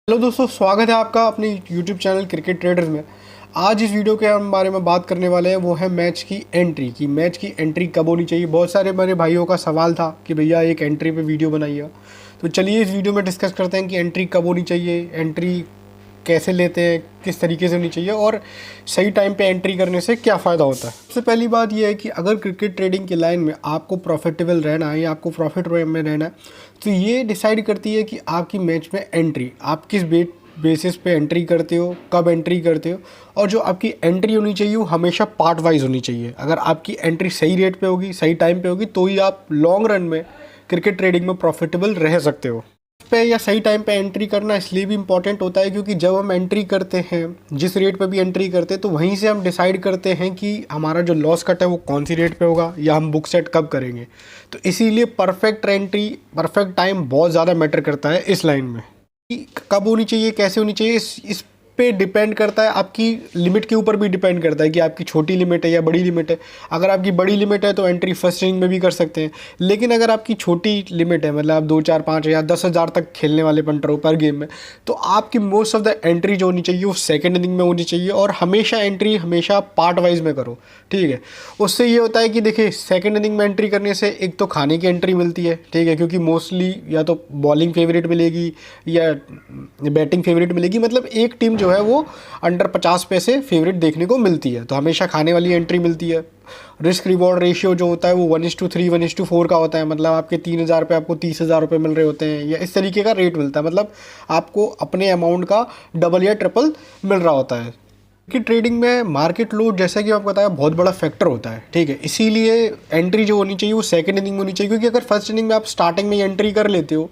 Hello दोस्तों, स्वागत है आपका अपने YouTube चैनल क्रिकेट ट्रेडर्स में। आज इस वीडियो के हम बारे में बात करने वाले हैं, वो है मैच की एंट्री की। मैच की एंट्री कब होनी चाहिए। बहुत सारे मेरे भाइयों का सवाल था कि भैया एक एंट्री पे वीडियो बनाइए। तो चलिए इस वीडियो में डिस्कस करते हैं कि एंट्री कब होनी चाहिए, एंट्री कैसे लेते हैं, किस तरीके से होनी चाहिए और सही टाइम पे एंट्री करने से क्या फ़ायदा होता है। सबसे पहली बात यह है कि अगर क्रिकेट ट्रेडिंग की लाइन में आपको प्रॉफिटेबल रहना है या आपको प्रॉफिट में रहना है, तो ये डिसाइड करती है कि आपकी मैच में एंट्री आप किस बेसिस पे एंट्री करते हो, कब एंट्री करते हो। और जो आपकी एंट्री होनी चाहिए वो हमेशा पार्ट वाइज होनी चाहिए। अगर आपकी एंट्री सही रेट पे होगी, सही टाइम पे होगी, तो ही आप लॉन्ग रन में क्रिकेट ट्रेडिंग में प्रॉफिटेबल रह सकते हो। पे या सही टाइम पे एंट्री करना इसलिए भी इम्पॉर्टेंट होता है क्योंकि जब हम एंट्री करते हैं, जिस रेट पे भी एंट्री करते हैं, तो वहीं से हम डिसाइड करते हैं कि हमारा जो लॉस कट है वो कौन सी रेट पे होगा या हम बुक सेट कब करेंगे। तो इसीलिए परफेक्ट एंट्री, परफेक्ट टाइम बहुत ज़्यादा मैटर करता है इस लाइन में। कि कब होनी चाहिए, कैसे होनी चाहिए, इस पे डिपेंड करता है। आपकी लिमिट के ऊपर भी डिपेंड करता है कि आपकी छोटी लिमिट है या बड़ी लिमिट है। अगर आपकी बड़ी लिमिट है तो एंट्री फर्स्ट इनिंग में भी कर सकते हैं, लेकिन अगर आपकी छोटी लिमिट है, मतलब आप 2, 4, 5 या 10,000 तक खेलने वाले पंटर हो पर गेम में, तो आपकी मोस्ट ऑफ द एंट्री जो होनी चाहिए वो सेकेंड इनिंग में होनी चाहिए। और हमेशा एंट्री हमेशा पार्ट वाइज में करो, ठीक है। उससे ये होता है कि देखिए, सेकेंड इनिंग में एंट्री करने से एक तो खाने की एंट्री मिलती है, ठीक है, क्योंकि मोस्टली या तो बॉलिंग फेवरेट मिलेगी या बैटिंग फेवरेट मिलेगी। मतलब एक टीम जो है वो अंडर 50 पैसे फेवरेट देखने को मिलती है, तो हमेशा खाने वाली एंट्री मिलती है। रिस्क रिवॉर्ड रेशियो जो होता है वो 1:3, 1:4 का होता है। मतलब आपके 3,000 पे आपको 30,000 रुपये मिल रहे होते हैं या इस तरीके का रेट मिलता है। मतलब आपको अपने अमाउंट का डबल या ट्रिपल मिल रहा होता है। कि ट्रेडिंग में मार्केट लोड, जैसा कि आपको बताया, बहुत बड़ा फैक्टर होता है, ठीक है। इसीलिए एंट्री जो होनी चाहिए वो सेकंड इनिंग में होनी चाहिए, क्योंकि अगर फर्स्ट इनिंग में आप स्टार्टिंग में एंट्री कर लेते हो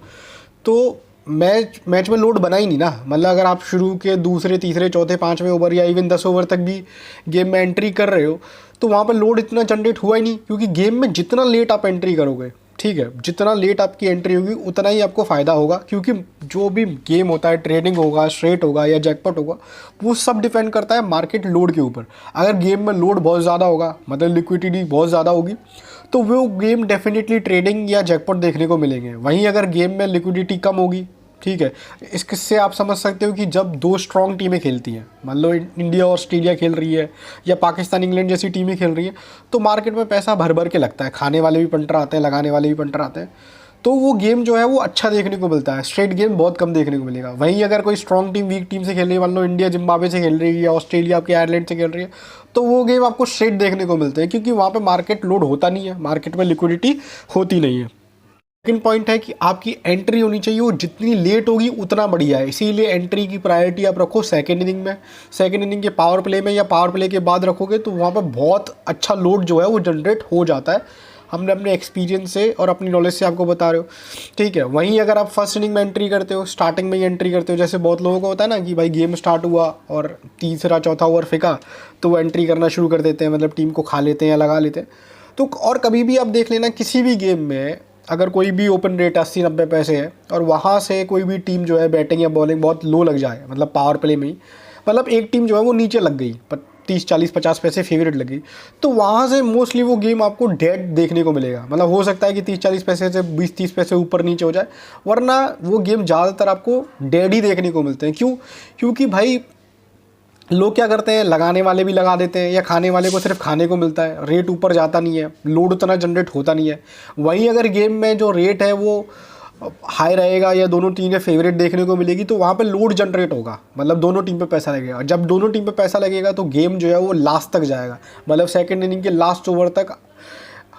तो मैच में लोड बना ही नहीं ना। मतलब अगर आप शुरू के दूसरे, तीसरे, चौथे, पाँचवें ओवर या इवन 10 ओवर तक भी गेम में एंट्री कर रहे हो तो वहाँ पर लोड इतना जनरेट हुआ ही नहीं, क्योंकि गेम में जितना लेट आप एंट्री करोगे, ठीक है, जितना लेट आपकी एंट्री होगी उतना ही आपको फ़ायदा होगा। क्योंकि जो भी गेम होता है, ट्रेडिंग होगा, स्ट्रेट होगा या जैकपॉट होगा, वो सब डिपेंड करता है मार्केट लोड के ऊपर। अगर गेम में लोड बहुत ज़्यादा होगा, मतलब लिक्विडिटी बहुत ज़्यादा होगी, तो वो गेम डेफिनेटली ट्रेडिंग या जैकपॉट देखने को मिलेंगे। वहीं अगर गेम में लिक्विडिटी कम होगी, ठीक है, इससे आप समझ सकते हो कि जब दो स्ट्रॉन्ग टीमें खेलती हैं, मान लो इंडिया और ऑस्ट्रेलिया खेल रही है या पाकिस्तान इंग्लैंड जैसी टीमें खेल रही हैं, तो मार्केट में पैसा भर भर के लगता है। खाने वाले भी पंटर आते हैं, लगाने वाले भी पंटर आते हैं, तो वो गेम जो है वो अच्छा देखने को मिलता है। स्ट्रेट गेम बहुत कम देखने को मिलेगा। वहीं अगर कोई स्ट्रॉन्ग टीम वीक टीम से खेल रही है, मान लो इंडिया जिम्बाब्वे से खेल रही है या ऑस्ट्रेलिया आपके आयरलैंड से खेल रही है, तो वो गेम आपको स्ट्रेट देखने को मिलते हैं, क्योंकि वहाँ पे मार्केट लोड होता नहीं है, मार्केट में लिक्विडिटी होती नहीं है। सेकंड पॉइंट है कि आपकी एंट्री होनी चाहिए वो जितनी लेट होगी उतना बढ़िया है। इसीलिए एंट्री की प्रायोरिटी आप रखो सेकंड इनिंग में। सेकंड इनिंग के पावर प्ले में या पावर प्ले के बाद रखोगे तो वहाँ पर बहुत अच्छा लोड जो है वो जनरेट हो जाता है। हमने अपने एक्सपीरियंस से और अपनी नॉलेज से आपको बता रहे हो, ठीक है। वहीं अगर आप फर्स्ट इनिंग में एंट्री करते हो, स्टार्टिंग में ही एंट्री करते हो, जैसे बहुत लोगों को होता है ना कि भाई गेम स्टार्ट हुआ और तीसरा चौथा ओवर फेंका तो वो एंट्री करना शुरू कर देते हैं, मतलब टीम को खा लेते हैं या लगा लेते हैं। तो और कभी भी आप देख लेना, किसी भी गेम में अगर कोई भी ओपन रेट 80-90 पैसे है और वहाँ से कोई भी टीम जो है बैटिंग या बॉलिंग बहुत लो लग जाए, मतलब पावर प्ले में ही, मतलब एक टीम जो है वो नीचे लग गई, 30, 40, 50 पैसे फेवरेट लगी, तो वहाँ से मोस्टली वो गेम आपको डेड देखने को मिलेगा। मतलब हो सकता है कि 30-40 पैसे से 20-30 पैसे ऊपर नीचे हो जाए, वरना वो गेम ज़्यादातर आपको डेड ही देखने को मिलते हैं। क्यों? क्योंकि भाई लोग क्या करते हैं, लगाने वाले भी लगा देते हैं या खाने वाले को सिर्फ खाने को मिलता है, रेट ऊपर जाता नहीं है, लोड उतना जनरेट होता नहीं है। वहीं अगर गेम में जो रेट है वो हाई रहेगा या दोनों टीमें फेवरेट देखने को मिलेगी, तो वहाँ पे लोड जनरेट होगा, मतलब दोनों टीम पे पैसा लगेगा। जब दोनों टीम पे पैसा लगेगा तो गेम जो है वो लास्ट तक जाएगा, मतलब सेकेंड इनिंग के लास्ट ओवर तक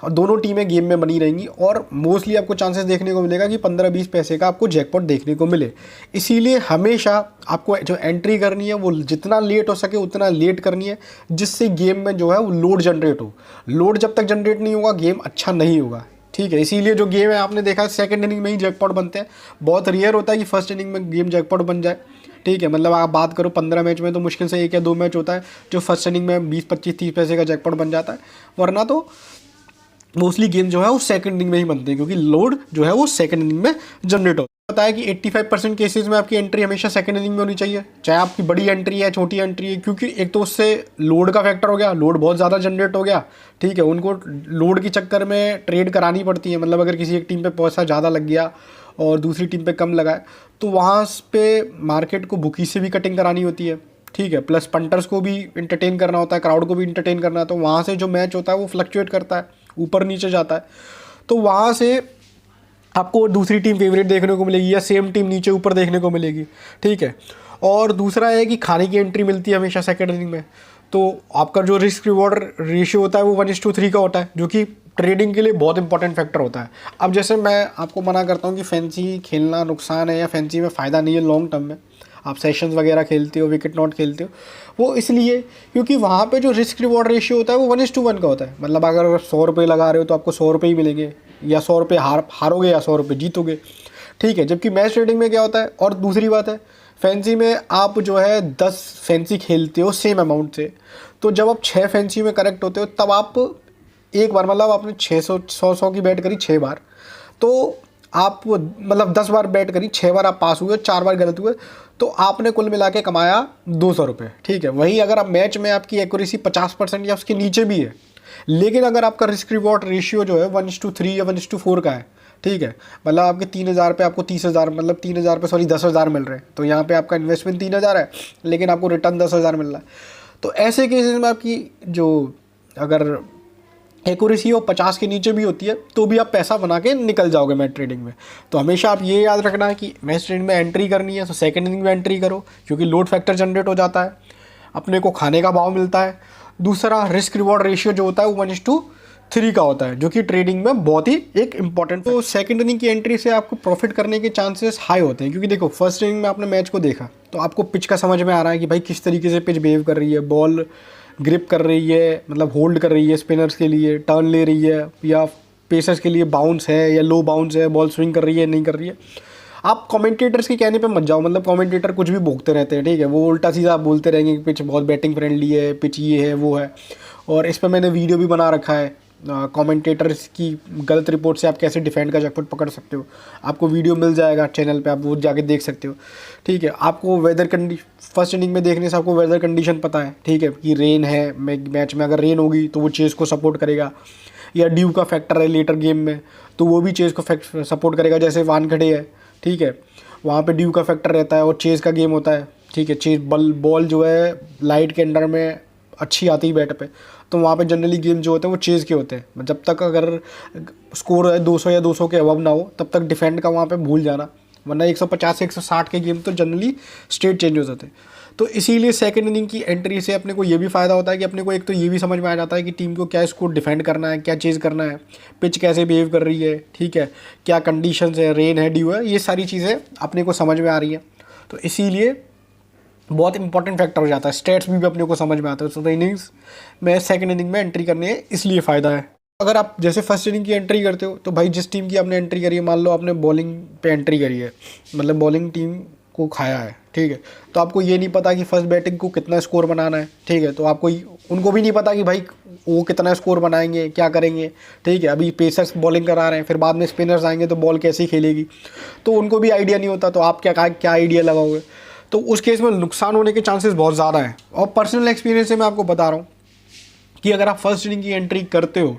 दोनों टीमें गेम में बनी रहेंगी और मोस्टली आपको चांसेस देखने को मिलेगा कि 15-20 पैसे का आपको जैकपॉट देखने को मिले। इसीलिए हमेशा आपको जो एंट्री करनी है वो जितना लेट हो सके उतना लेट करनी है, जिससे गेम में जो है वो लोड जनरेट हो। लोड जब तक जनरेट नहीं होगा गेम अच्छा नहीं होगा, ठीक है। इसीलिए जो गेम है आपने देखा सेकंड इनिंग में ही जैकपॉट बनते हैं। बहुत रेयर होता है कि फर्स्ट इनिंग में गेम जैकपॉट बन जाए, ठीक है। मतलब आप बात करो 15 मैच में तो मुश्किल से 1 या 2 मैच होता है जो फर्स्ट इनिंग में 20-25-30 पैसे का जैकपॉट बन जाता है, वरना तो मोस्टली गेम जो है वो सेकंड इनिंग में ही बनते हैं, क्योंकि लोड जो है वो सेकंड इनिंग में जनरेट होता है। बताया कि 85% केसेस में आपकी एंट्री हमेशा सेकंड इनिंग में होनी चाहिए, चाहे आपकी बड़ी एंट्री है छोटी एंट्री है, क्योंकि एक तो उससे लोड का फैक्टर हो गया, लोड बहुत ज़्यादा जनरेट हो गया, ठीक है। उनको लोड के चक्कर में ट्रेड करानी पड़ती है, मतलब अगर किसी एक टीम पे पैसा ज़्यादा लग गया और दूसरी टीम पे कम लगाए, तो वहाँ पे मार्केट को बुकी से भी कटिंग करानी होती है, ठीक है, प्लस पंटर्स को भी इंटरटेन करना होता है, क्राउड को भी इंटरटेन करना है, तो वहाँ से जो मैच होता है वो फ्लक्चुएट करता है, ऊपर नीचे जाता है, तो वहाँ से आपको दूसरी टीम फेवरेट देखने को मिलेगी या सेम टीम नीचे ऊपर देखने को मिलेगी, ठीक है। और दूसरा है कि खाने की एंट्री मिलती है हमेशा सेकंड इनिंग में, तो आपका जो रिस्क रिवॉर्ड रेशियो होता है वो 1:3 का होता है, जो कि ट्रेडिंग के लिए बहुत इंपॉर्टेंट फैक्टर होता है। अब जैसे मैं आपको मना करता हूँ कि फैंसी खेलना नुकसान है या फैंसी में फ़ायदा नहीं है लॉन्ग टर्म में, आप सेशंस वगैरह खेलते हो, विकेट नॉट खेलते हो, वो इसलिए क्योंकि वहाँ पे जो रिस्क रिवॉर्ड रेशियो होता है वो 1:1 का होता है। मतलब अगर 100 रुपये लगा रहे हो तो आपको 100 रुपये ही मिलेंगे, या 100 रुपये हारोगे या 100 रुपये जीतोगे, ठीक है। जबकि मैच ट्रेडिंग में क्या होता है, और दूसरी बात है फैंसी में आप जो है 10 फैंसी खेलते हो सेम अमाउंट से, तो जब आप 6 फैंसी में करेक्ट होते हो तब आप एक बार, मतलब आपने 600 की बैट करी 6 बार, तो आप मतलब 10 बार बैट करी, 6 बार आप पास हुए, 4 बार गलत हुए, तो आपने कुल मिला के कमाया 200 रुपये, ठीक है। वहीं अगर आप मैच में आपकी एक्यूरेसी 50% या उसके नीचे भी है, लेकिन अगर आपका रिस्क रिवॉर्ड रेशियो जो है 1:3 या 1:4 का है, ठीक है, मतलब आपके 3,000 पे आपको 30,000, मतलब 3,000 पे 10,000 मिल रहे हैं, तो यहाँ पे आपका इन्वेस्टमेंट 3,000 है लेकिन आपको रिटर्न 10,000 मिल रहा है, तो ऐसे केसेस में आपकी जो अगर एक्यूरेसी और 50 के नीचे भी होती है तो भी आप पैसा बना के निकल जाओगे मैच ट्रेडिंग में। तो हमेशा आप ये याद रखना है कि मैच ट्रेडिंग में एंट्री करनी है तो सेकंड इनिंग में एंट्री करो, क्योंकि लोड फैक्टर जनरेट हो जाता है, अपने को खाने का भाव मिलता है। दूसरा रिस्क रिवॉर्ड रेशियो जो होता है वो 1:3 का होता है, जो कि ट्रेडिंग में बहुत ही एक इंपॉर्टेंट। तो सेकंड इनिंग की एंट्री से आपको प्रॉफिट करने के चांसेस हाई होते हैं, क्योंकि देखो फर्स्ट इनिंग में आपने मैच को देखा तो आपको पिच का समझ में आ रहा है कि भाई किस तरीके से पिच बिहेव कर रही है, बॉल ग्रिप कर रही है, मतलब होल्ड कर रही है स्पिनर्स के लिए, टर्न ले रही है, या पेसर्स के लिए बाउंस है या लो बाउंस है, बॉल स्विंग कर रही है नहीं कर रही है। आप कमेंटेटर्स के कहने पे मत जाओ, मतलब कमेंटेटर कुछ भी भोगते रहते हैं, ठीक है, वो उल्टा सीधा आप बोलते रहेंगे कि पिच बहुत बैटिंग फ्रेंडली है, पिच ये है वो है, और इस पर मैंने वीडियो भी बना रखा है कमेंटेटर्स की गलत रिपोर्ट से आप कैसे डिफेंड का जैकपॉट पकड़ सकते हो। आपको वीडियो मिल जाएगा चैनल पे, आप वो जाके देख सकते हो, ठीक है। आपको वेदर फर्स्ट इनिंग में देखने से आपको वेदर कंडीशन पता है, ठीक है, कि रेन है मैच में, अगर रेन होगी तो वो चेस को सपोर्ट करेगा, या ड्यू का फैक्टर है लेटर गेम में तो वो भी चेस को सपोर्ट करेगा। जैसे वानखेड़े है, ठीक है, वहाँ पे ड्यू का फैक्टर रहता है और चेस का गेम होता है, ठीक है। चेस बॉल जो है लाइट के अंडर में अच्छी आती है बैट पे, तो वहाँ पे जनरली गेम जो होते हैं वो चेज़ के होते हैं। जब तक अगर स्कोर है 200 या 200 के अबव ना हो तब तक डिफेंड का वहाँ पे भूल जाना, वरना 150 से 160 के गेम तो जनरली स्टेट चेंज हो जाते हैं। तो इसीलिए सेकंड इनिंग की एंट्री से अपने को ये भी फ़ायदा होता है कि अपने को एक तो ये भी समझ में आ जाता है कि टीम को क्या स्कोर डिफेंड करना है, क्या चेज़ करना है, पिच कैसे बिहेव कर रही है, ठीक है, क्या कंडीशंस है, रेन है, ड्यू है, ये सारी चीज़ें अपने को समझ में आ रही हैं। तो इसीलिए बहुत इंपॉर्टेंट फैक्टर हो जाता है, स्टेट्स भी अपने को समझ में आते हैं। तो इनिंग्स में सेकंड इनिंग में एंट्री करनी है, इसलिए फ़ायदा है। अगर आप जैसे फर्स्ट इनिंग की एंट्री करते हो तो भाई जिस टीम की आपने एंट्री करी है, मान लो आपने बॉलिंग पे एंट्री करी है, मतलब बॉलिंग टीम को खाया है, ठीक है, तो आपको ये नहीं पता कि फर्स्ट बैटिंग को कितना स्कोर बनाना है, ठीक है, तो आपको उनको भी नहीं पता कि भाई वो कितना स्कोर बनाएंगे, क्या करेंगे, ठीक है। अभी पेसर्स बॉलिंग करा रहे हैं, फिर बाद में स्पिनर्स आएंगे तो बॉल कैसी खेलेगी, तो उनको भी आइडिया नहीं होता, तो आप क्या आइडिया लगाओगे, तो उस केस में नुकसान होने के चांसेस बहुत ज़्यादा हैं। और पर्सनल एक्सपीरियंस से मैं आपको बता रहा हूँ कि अगर आप फर्स्ट इनिंग की एंट्री करते हो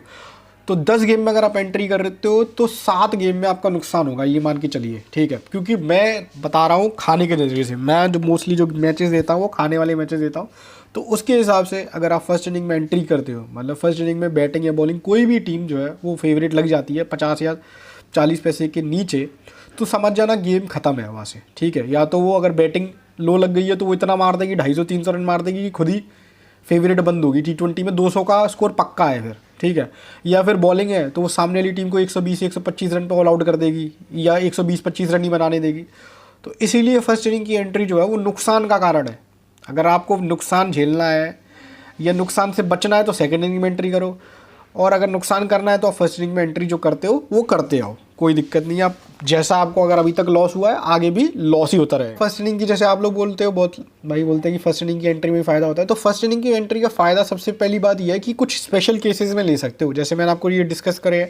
तो 10 गेम में अगर आप एंट्री करते हो तो 7 गेम में आपका नुकसान होगा, ये मान के चलिए, ठीक है। क्योंकि मैं बता रहा हूँ खाने के नज़रिए से, मैं जो मोस्टली जो मैचेस देता हूँ वो खाने वाले मैचेस देता हूँ, तो उसके हिसाब से अगर आप फर्स्ट इनिंग में एंट्री करते हो, मतलब फर्स्ट इनिंग में बैटिंग या बॉलिंग कोई भी टीम जो है वो फेवरेट लग जाती है 50 या 40 पैसे के नीचे, तो समझ जाना गेम ख़त्म है वहाँ से, ठीक है। या तो वो अगर बैटिंग लो लग गई है तो वो इतना मार देगी, 250-300 रन मार देगी कि खुद ही फेवरेट बंद होगी। T20 में 200 का स्कोर पक्का है फिर, ठीक है। या फिर बॉलिंग है तो वो सामने वाली टीम को 120-125 रन पे ऑल आउट कर देगी, या 120-25 रन ही बनाने देगी। तो इसीलिए फर्स्ट इनिंग की एंट्री जो है वो नुकसान का कारण है। अगर आपको नुकसान झेलना है या नुकसान से बचना है तो सेकेंड इनिंग में एंट्री करो, और अगर नुकसान करना है तो आप फर्स्ट इनिंग में एंट्री जो करते हो वो करते आओ, कोई दिक्कत नहीं है। आप जैसा आपको अगर अभी तक लॉस हुआ है आगे भी लॉस ही होता रहे। फर्स्ट इनिंग की जैसे आप लोग बोलते हो, बहुत भाई बोलते हैं कि फर्स्ट इनिंग की एंट्री में फ़ायदा होता है, तो फर्स्ट इनिंग की एंट्री का फ़ायदा सबसे पहली बात यह है कि कुछ स्पेशल केसेस में ले सकते हो। जैसे मैंने आपको ये डिस्कस करे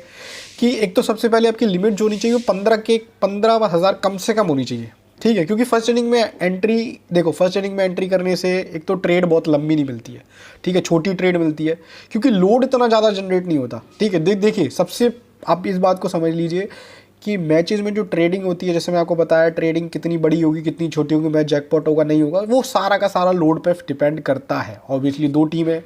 कि एक तो सबसे पहले आपकी लिमिट जो होनी चाहिए वो 15,000 कम से कम होनी चाहिए, ठीक है। क्योंकि फर्स्ट इनिंग में एंट्री, देखो फर्स्ट इनिंग में एंट्री करने से एक तो ट्रेड बहुत लंबी नहीं मिलती है, ठीक है, छोटी ट्रेड मिलती है, क्योंकि लोड इतना ज़्यादा जनरेट नहीं होता, ठीक है। देखिए सबसे आप इस बात को समझ लीजिए कि मैचेस में जो ट्रेडिंग होती है, जैसे मैं आपको बताया ट्रेडिंग कितनी बड़ी होगी कितनी छोटी होगी, मैच जैकपॉट होगा नहीं होगा, वो सारा का सारा लोड पे डिपेंड करता है। ऑब्वियसली 2 टीम है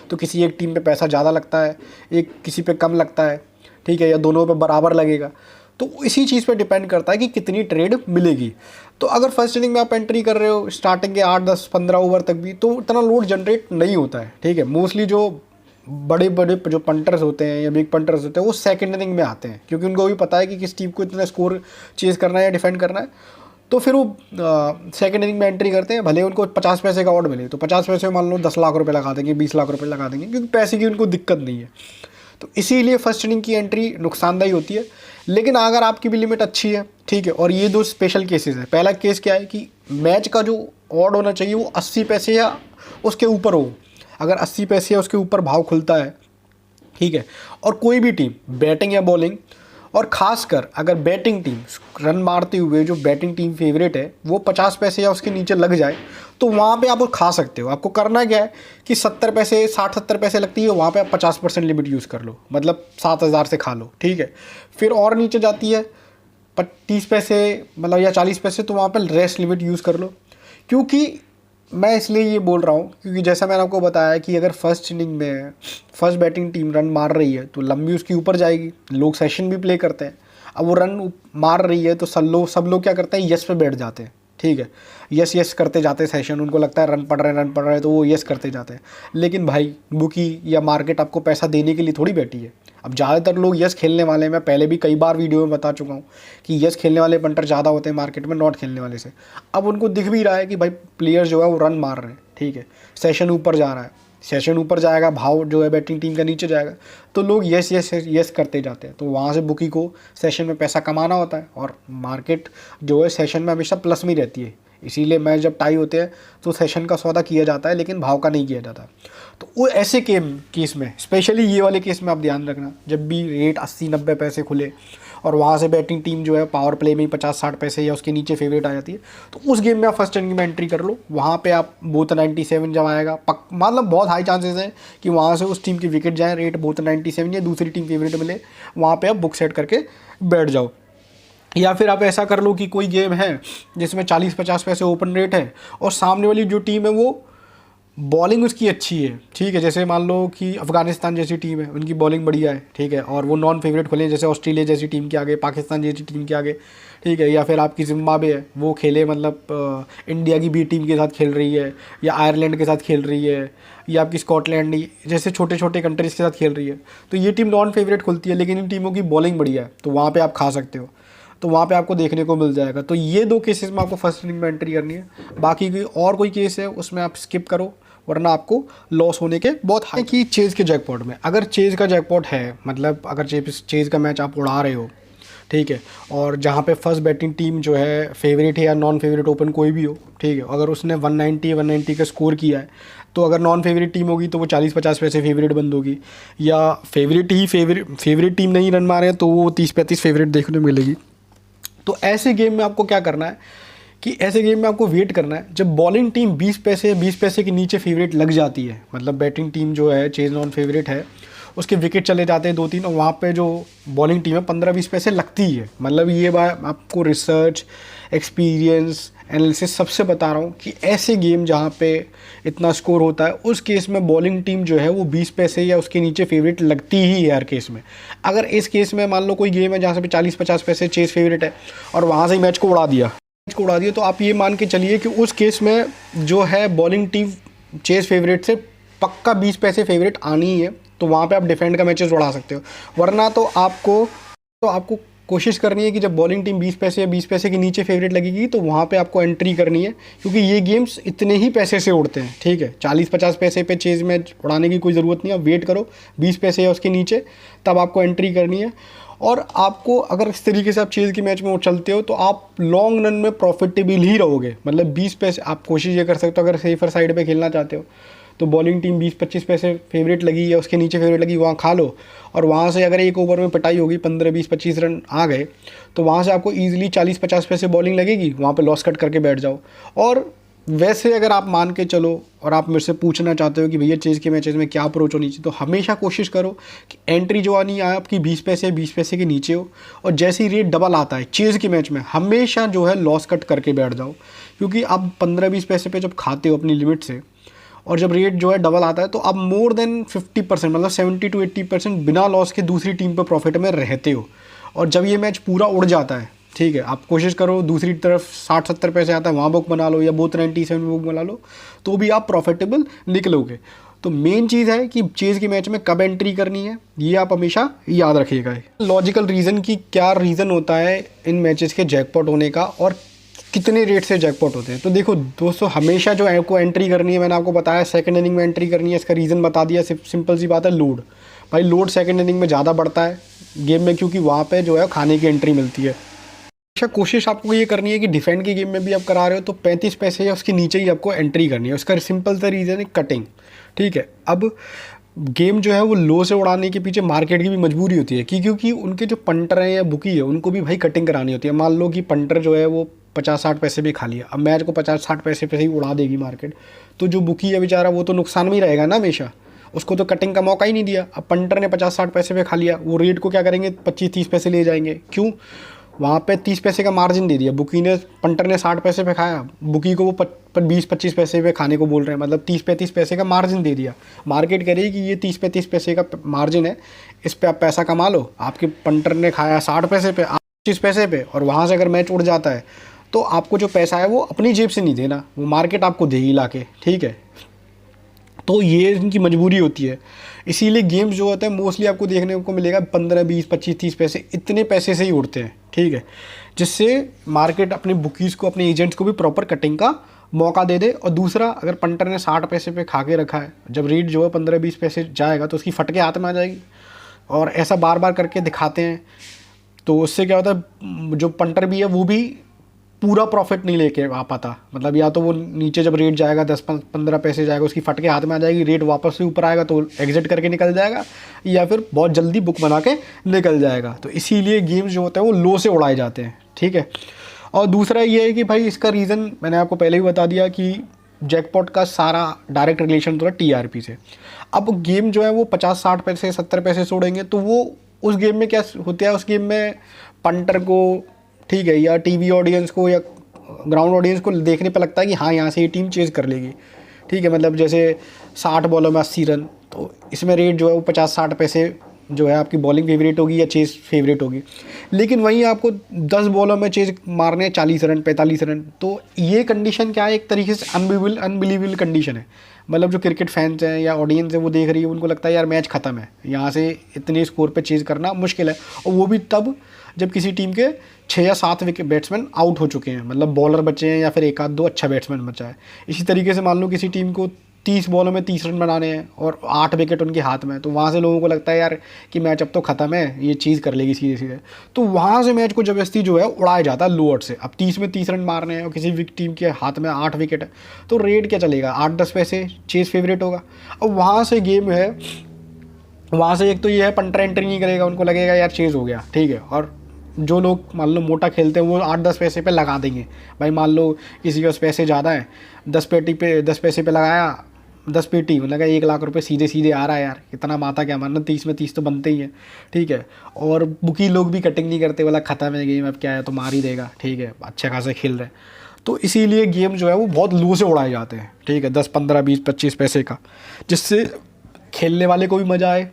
तो किसी एक टीम पे पैसा ज़्यादा लगता है, एक किसी पे कम लगता है, ठीक है, या दोनों पे बराबर लगेगा। तो इसी चीज़ पे डिपेंड करता है कि कितनी ट्रेड मिलेगी। तो अगर फर्स्ट इनिंग में आप एंट्री कर रहे हो स्टार्टिंग के 8, 10, 15 ओवर तक भी, तो इतना लोड जनरेट नहीं होता है, ठीक है। मोस्टली जो बड़े बड़े जो पंटर्स होते हैं या बिग पंटर्स होते हैं वो सेकंड इनिंग में आते हैं, क्योंकि उनको भी पता है कि किस टीम को इतना स्कोर चेज करना है या डिफेंड करना है। तो फिर वो सेकंड इनिंग में एंट्री करते हैं, भले उनको 50 पैसे का ऑड मिले तो 50 पैसे में मान लो 10 लाख रुपए लगा देंगे, 20 लाख रुपए लगा देंगे, क्योंकि पैसे की उनको दिक्कत नहीं है। तो इसीलिए फर्स्ट इनिंग की एंट्री नुकसानदायी होती है। लेकिन अगर आपकी भी लिमिट अच्छी है, ठीक है, और ये 2 स्पेशल केसेस है। पहला केस क्या है कि मैच का जो ऑड होना चाहिए वो 80 पैसे या उसके ऊपर हो। अगर 80 पैसे या उसके ऊपर भाव खुलता है, ठीक है, और कोई भी टीम बैटिंग या बॉलिंग, और ख़ासकर अगर बैटिंग टीम रन मारते हुए जो बैटिंग टीम फेवरेट है वो 50 पैसे या उसके नीचे लग जाए, तो वहाँ पे आप खा सकते हो। आपको करना क्या है कि 70 पैसे 60-70 पैसे लगती है, वहाँ पे आप 50% लिमिट यूज़ कर लो, मतलब 7,000 से खा लो, ठीक है। फिर और नीचे जाती है 30 पैसे मतलब या 40 पैसे, तो वहाँ पर रेस्ट लिमिट यूज़ कर लो। क्योंकि मैं इसलिए ये बोल रहा हूँ क्योंकि जैसा मैंने आपको बताया कि अगर फर्स्ट इनिंग में फर्स्ट बैटिंग टीम रन मार रही है तो लंबी उसकी ऊपर जाएगी। लोग सेशन भी प्ले करते हैं, अब वो रन मार रही है तो सब लोग क्या करते हैं, यस पे बैठ जाते हैं, ठीक है, यस यस करते जाते हैं सेशन। उनको लगता है रन पड़ रहे हैं तो वो यस करते जाते हैं। लेकिन भाई बुकी या मार्केट आपको पैसा देने के लिए थोड़ी बैठी है। अब ज़्यादातर लोग यस खेलने वाले हैं, मैं पहले भी कई बार वीडियो में बता चुका हूँ कि यस खेलने वाले पंटर ज़्यादा होते हैं मार्केट में नॉट खेलने वाले से। अब उनको दिख भी रहा है कि भाई प्लेयर जो है वो रन मार रहे हैं, ठीक है, सेशन ऊपर जा रहा है, सेशन ऊपर जाएगा, भाव जो है बैटिंग टीम का नीचे जाएगा, तो लोग यस यस यस करते जाते हैं। तो वहाँ से बुकी को सेशन में पैसा कमाना होता है, और मार्केट जो है सेशन में हमेशा प्लस में रहती है। इसीलिए मैच जब टाई होते हैं तो सेशन का सौदा किया जाता है, लेकिन भाव का नहीं किया जाता। तो वो ऐसे केस में, स्पेशली ये वाले केस में आप ध्यान रखना, जब भी रेट 80-90 पैसे खुले और वहाँ से बैटिंग टीम जो है पावर प्ले में ही 50-60 पैसे या उसके नीचे फेवरेट आ जाती है, तो उस गेम में आप फर्स्ट इनिंग में एंट्री कर लो। वहाँ पे आप बोथ 97 जब आएगा मतलब बहुत हाई चांसेस हैं कि वहाँ से उस टीम की विकेट जाए, रेट बोथ 97 या दूसरी टीम फेवरेट मिले, वहाँ पर आप बुक सेट करके बैठ जाओ। या फिर आप ऐसा कर लो कि कोई गेम है जिसमें 40-50 पैसे ओपन रेट है और सामने वाली जो टीम है वो बॉलिंग उसकी अच्छी है, ठीक है, जैसे मान लो कि अफगानिस्तान जैसी टीम है, उनकी बॉलिंग बढ़िया है, ठीक है, और वो नॉन फेवरेट खोले जैसे ऑस्ट्रेलिया जैसी टीम के आगे, पाकिस्तान जैसी टीम के आगे, ठीक है, या फिर आपकी जिम्बाब्वे है वो खेले मतलब इंडिया की बी टीम के साथ खेल रही है, या आयरलैंड के साथ खेल रही है, या आपकी स्कॉटलैंड जैसे छोटे छोटे कंट्रीज़ के साथ खेल रही है, तो ये टीम नॉन फेवरेट खुलती है, लेकिन इन टीमों की बॉलिंग बढ़िया है, तो वहाँ पर आप खा सकते हो, तो वहाँ पे आपको देखने को मिल जाएगा। तो ये 2 केसेस में आपको फर्स्ट इनिंग में एंट्री करनी है। बाकी कोई और कोई केस है उसमें आप स्किप करो, वरना आपको लॉस होने के बहुत हाई। कि चेज़ के जैकपॉट में, अगर चेज़ का जैकपॉट है, मतलब अगर चेज़ का मैच आप उड़ा रहे हो, ठीक है, और जहाँ पे फर्स्ट बैटिंग टीम जो है फेवरेट है या नॉन फेवरेट ओपन कोई भी हो, ठीक है, अगर उसने 190 का स्कोर किया है, तो अगर नॉन फेवरेट टीम होगी तो वो 40-50 पैसे फेवरेट बंद होगी, या फेवरेट टीम नहीं रन मारे तो वो 30-35 फेवरेट देखने को मिलेगी। तो ऐसे गेम में आपको क्या करना है कि ऐसे गेम में आपको वेट करना है जब बॉलिंग टीम 20 पैसे के नीचे फेवरेट लग जाती है, मतलब बैटिंग टीम जो है चेज नॉन फेवरेट है, उसके विकेट चले जाते हैं 2-3, और वहाँ पे जो बॉलिंग टीम है 15-20 पैसे लगती है। मतलब ये बात आपको रिसर्च, एक्सपीरियंस, एनालिसिस सबसे बता रहा हूँ कि ऐसे गेम जहाँ पे इतना स्कोर होता है उस केस में बॉलिंग टीम जो है वो 20 पैसे या उसके नीचे फेवरेट लगती ही है हर केस में। अगर इस केस में मान लो कोई गेम है जहाँ से 40-50 पैसे चेस फेवरेट है और वहाँ से ही मैच को उड़ा दिया, तो आप ये मान के चलिए कि उस केस में जो है बॉलिंग टीम चेस फेवरेट से पक्का 20 पैसे फेवरेट आनी ही है, तो वहाँ पे आप डिफेंड का मैचेस उड़ा सकते हो। वरना तो आपको कोशिश करनी है कि जब बॉलिंग टीम 20 पैसे या 20 पैसे के नीचे फेवरेट लगेगी तो वहाँ पे आपको एंट्री करनी है, क्योंकि ये गेम्स इतने ही पैसे से उड़ते हैं, ठीक है। 40-50 पैसे पे चेज मैच उड़ाने की कोई ज़रूरत नहीं है, वेट करो 20 पैसे या उसके नीचे, तब आपको एंट्री करनी है। और आपको अगर इस तरीके से आप चेज़ की मैच में चलते हो तो आप लॉन्ग रन में प्रॉफिटेबल ही रहोगे। मतलब 20 पैसे आप कोशिश ये कर सकते हो, अगर सेफर साइड पे खेलना चाहते हो तो बॉलिंग टीम 20-25 पैसे फेवरेट लगी या उसके नीचे फेवरेट लगी, वहाँ खा लो, और वहाँ से अगर एक ओवर में पिटाई होगी 15-20-25 रन आ गए तो वहाँ से आपको ईजिली 40-50 पैसे बॉलिंग लगेगी, वहाँ पे लॉस कट करके बैठ जाओ। और वैसे अगर आप मान के चलो और आप मेरे से पूछना चाहते हो कि भैया चेज़ के मैचेस में क्या अप्रोच होनी चाहिए, तो हमेशा कोशिश करो कि एंट्री जो आनी है आपकी 20 पैसे के नीचे हो, और जैसे ही रेट डबल आता है चेज़ के मैच में हमेशा जो है लॉस कट करके बैठ जाओ, क्योंकि आप 15-20 पैसे पे जब खाते हो अपनी लिमिट से, और जब रेट जो है डबल आता है तो आप मोर देन 50% मतलब 70-80% बिना लॉस के दूसरी टीम पर प्रॉफिट में रहते हो। और जब ये मैच पूरा उड़ जाता है, ठीक है, आप कोशिश करो दूसरी तरफ 60-70 पैसे आता है वहाँ बुक बना लो, या बोथ 97 बुक बना लो, तो भी आप प्रॉफिटेबल निकलोगे। तो मेन चीज़ है कि चेज़ के मैच में कब एंट्री करनी है, ये आप हमेशा याद रखिएगा। लॉजिकल रीज़न की क्या रीज़न होता है इन मैचेस के जैकपॉट होने का, और कितने रेट से जैकपॉट होते हैं। तो देखो दोस्तों, हमेशा जो आपको एंट्री करनी है, मैंने आपको बताया सेकंड इनिंग में एंट्री करनी है, इसका रीज़न बता दिया, सिंपल सी बात है, लोड। भाई लोड सेकंड इनिंग में ज़्यादा बढ़ता है गेम में, क्योंकि वहाँ पे जो है खाने की एंट्री मिलती है। अच्छा, कोशिश आपको ये करनी है कि डिफेंड की गेम में भी आप करा रहे हो तो 35 पैसे या उसके नीचे ही आपको एंट्री करनी है। उसका सिंपल सा रीज़न है कटिंग, ठीक है। अब गेम जो है वो लो से उड़ाने के पीछे मार्केट की भी मजबूरी होती है, क्योंकि उनके जो पंटर हैं या बुकी है उनको भी भाई कटिंग करानी होती है। मान लो कि पंटर जो है वो 50-60 पैसे भी खा लिया, अब मैच को 50-60 पैसे पे ही उड़ा देगी मार्केट, तो जो बुकी है बेचारा वो तो नुकसान में ही रहेगा ना हमेशा, उसको तो कटिंग का मौका ही नहीं दिया। अब पंटर ने 50-60 पैसे पे खा लिया, वो रेट को क्या करेंगे, 25-30 पैसे ले जाएंगे। क्यों? वहाँ पे 30 पैसे का मार्जिन दे दिया, बुकी ने, पंटर ने 60 पैसे पे खाया, बुकी को वो 20-25 पैसे पे खाने को बोल रहे हैं, मतलब 30-35 पैसे का मार्जिन दे दिया। मार्केट कह रही है कि ये 30-35 पैसे का मार्जिन है, इस पे आप पैसा कमा लो। आपके पंटर ने खाया 60 पैसे पे, 25 पैसे पे, और वहाँ से अगर मैच उड़ जाता है तो आपको जो पैसा है वो अपनी जेब से नहीं देना, वो मार्केट आपको देगी ला के, ठीक है। तो ये इनकी मजबूरी होती है, इसीलिए गेम्स जो होते हैं मोस्टली आपको देखने को मिलेगा 15-20-25-30 पैसे, इतने पैसे से ही उड़ते हैं, ठीक है, जिससे मार्केट अपने बुकीज़ को, अपने एजेंट्स को भी प्रॉपर कटिंग का मौका दे दे। और दूसरा, अगर पंटर ने 60 पैसे पे खा के रखा है, जब रेट जो है 15-20 पैसे जाएगा तो उसकी फटके हाथ में आ जाएगी, और ऐसा बार बार करके दिखाते हैं। तो उससे क्या होता है, जो पंटर भी है वो भी पूरा प्रॉफिट नहीं लेके आ पाता, मतलब या तो वो नीचे जब रेट जाएगा 10-15 पैसे जाएगा, उसकी फटके हाथ में आ जाएगी, रेट वापस से ऊपर आएगा तो एग्जिट करके निकल जाएगा, या फिर बहुत जल्दी बुक बना के निकल जाएगा। तो इसीलिए गेम्स जो होते हैं वो लो से उड़ाए जाते हैं, ठीक है। और दूसरा ये है कि भाई इसका रीज़न मैंने आपको पहले ही बता दिया कि जैकपॉट का सारा डायरेक्ट रिलेशन होता है टीआरपी से। अब गेम जो है वो 50-60 पैसे 70 पैसे से उड़ेंगे, तो वो उस गेम में क्या होता है, उस गेम में पंटर को, ठीक है, या टीवी ऑडियंस को या ग्राउंड ऑडियंस को देखने पे लगता है कि हाँ यहाँ से ये टीम चेज़ कर लेगी, ठीक है। मतलब जैसे 60 बॉलों में 80 रन, तो इसमें रेट जो है वो 50-60 पैसे जो है आपकी बॉलिंग फेवरेट होगी या चेज़ फेवरेट होगी। लेकिन वहीं आपको 10 बॉलों में चेज़ मारने हैं 40 रन 45 रन, तो ये कंडीशन क्या है, एक तरीके से अनबिलीवेबल कंडीशन है। मतलब जो क्रिकेट फैंस हैं या ऑडियंस है वो देख रही है, उनको लगता है यार मैच ख़त्म है, यहाँ से इतने स्कोर पे चेज़ करना मुश्किल है, और वो भी तब जब किसी टीम के 6 या 7 विकेट बैट्समैन आउट हो चुके हैं, मतलब बॉलर बचे हैं या फिर एक आध दो अच्छा बैट्समैन बचा है। इसी तरीके से मान लो किसी टीम को 30 बॉलों में 30 रन बनाने हैं और 8 विकेट उनके हाथ में, तो वहाँ से लोगों को लगता है यार कि मैच अब तो ख़त्म है, ये चीज़ कर लेगी सीधे सीधे, तो वहाँ से मैच को जबरदस्ती जो है उड़ाया जाता है लोअर से। अब 30 में 30 रन मारने हैं और किसी भी टीम के हाथ में 8 विकेट है, तो रेट क्या चलेगा, 8-10 पैसे चेज़ फेवरेट होगा। अब वहाँ से गेम है, वहाँ से एक तो ये है पंटर एंट्री नहीं करेगा, उनको लगेगा यार चेज़ हो गया, ठीक है। और जो लोग मान लो मोटा खेलते हैं वो 8-10 पैसे पे लगा देंगे। भाई मान लो किसी के पास पैसे ज़्यादा हैं, 10 पैसे पे लगाया, 10 पेटी मतलब 1 लाख रुपए सीधे सीधे आ रहा है यार, इतना माता क्या मारना, 30 में 30 तो बनते ही है, ठीक है। और बुकी लोग भी कटिंग नहीं करते, बोला ख़त्म है गेम, अब क्या है तो मार ही देगा, ठीक है, अच्छे खासे खेल रहे हैं। तो इसीलिए गेम जो है वो बहुत लो से उड़ाए जाते हैं, ठीक है, 10, 15, 20, 25 पैसे का, जिससे खेलने वाले को भी मज़ा आए।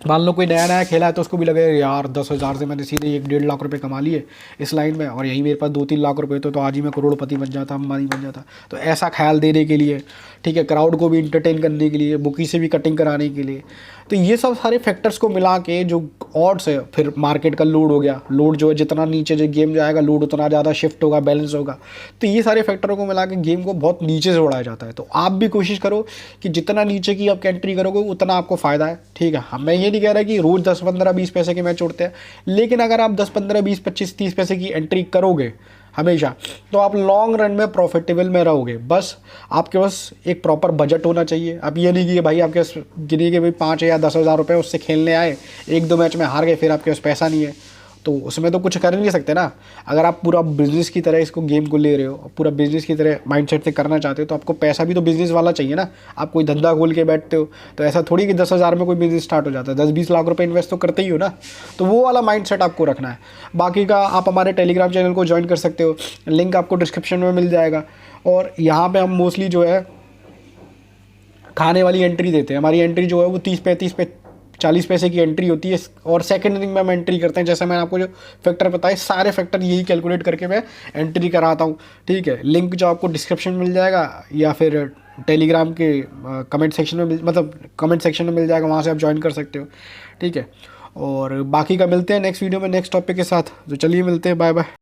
मान लो कोई नया नया खेला है तो उसको भी लगेगा यार 10,000 से मैंने सीधे 1-1.5 लाख रुपए कमा लिए इस लाइन में, और यही मेरे पास 2-3 लाख रुपए तो आज ही मैं करोड़पति बन जाता, अंबानी बन जाता। तो ऐसा ख्याल देने के लिए, ठीक है, क्राउड को भी इंटरटेन करने के लिए, बुकी से भी कटिंग कराने के लिए, तो ये सब सारे फैक्टर्स को मिला के जो ऑड्स है, फिर मार्केट का लोड हो गया, लोड जो है जितना नीचे जो गेम जाएगा लोड उतना ज़्यादा शिफ्ट होगा, बैलेंस होगा। तो ये सारे फैक्टरों को मिला के गेम को बहुत नीचे से उड़ाया जाता है। तो आप भी कोशिश करो कि जितना नीचे की आप एंट्री करोगे उतना आपको फ़ायदा है, ठीक है। मैं ये नहीं कह रहा कि रोज़ 10, 15, 20 पैसे के मैच उड़ते हैं, लेकिन अगर आप 10, 15, 20, 25, 30 पैसे की एंट्री करोगे हमेशा, तो आप लॉन्ग रन में प्रॉफिटेबल में रहोगे। बस आपके पास एक प्रॉपर बजट होना चाहिए। अब ये नहीं कि भाई आपके पास गिनिए कि भाई 5 या 10 हज़ार रुपये उससे खेलने आए, 1-2 मैच में हार गए, फिर आपके पास पैसा नहीं है, तो उसमें तो कुछ कर नहीं सकते ना। अगर आप पूरा बिजनेस की तरह इसको गेम को ले रहे हो, पूरा बिजनेस की तरह माइंडसेट से करना चाहते हो, तो आपको पैसा भी तो बिजनेस वाला चाहिए ना। आप कोई धंधा खोल के बैठते हो तो ऐसा थोड़ी कि 10,000 में कोई बिजनेस स्टार्ट हो जाता है, 10-20 लाख रुपए इन्वेस्ट तो करते ही हो ना। तो वो वाला माइंडसेट आपको रखना है। बाकी का आप हमारे टेलीग्राम चैनल को ज्वाइन कर सकते हो, लिंक आपको डिस्क्रिप्शन में मिल जाएगा। और यहाँ पे हम मोस्टली जो है खाने वाली एंट्री देते हैं। हमारी एंट्री जो है वो 40 पैसे की एंट्री होती है, और सेकंड इनिंग में हम एंट्री करते हैं। जैसे मैंने आपको जो फैक्टर बताए, सारे फैक्टर यही कैलकुलेट करके मैं एंट्री कराता हूँ। ठीक है, लिंक जो आपको डिस्क्रिप्शन में मिल जाएगा या फिर टेलीग्राम के कमेंट सेक्शन में मतलब कमेंट सेक्शन में मिल जाएगा, वहाँ से आप ज्वाइन कर सकते हो। ठीक है, और बाकी का मिलते हैं नेक्स्ट वीडियो में नेक्स्ट टॉपिक के साथ। तो चलिए मिलते हैं, बाय बाय।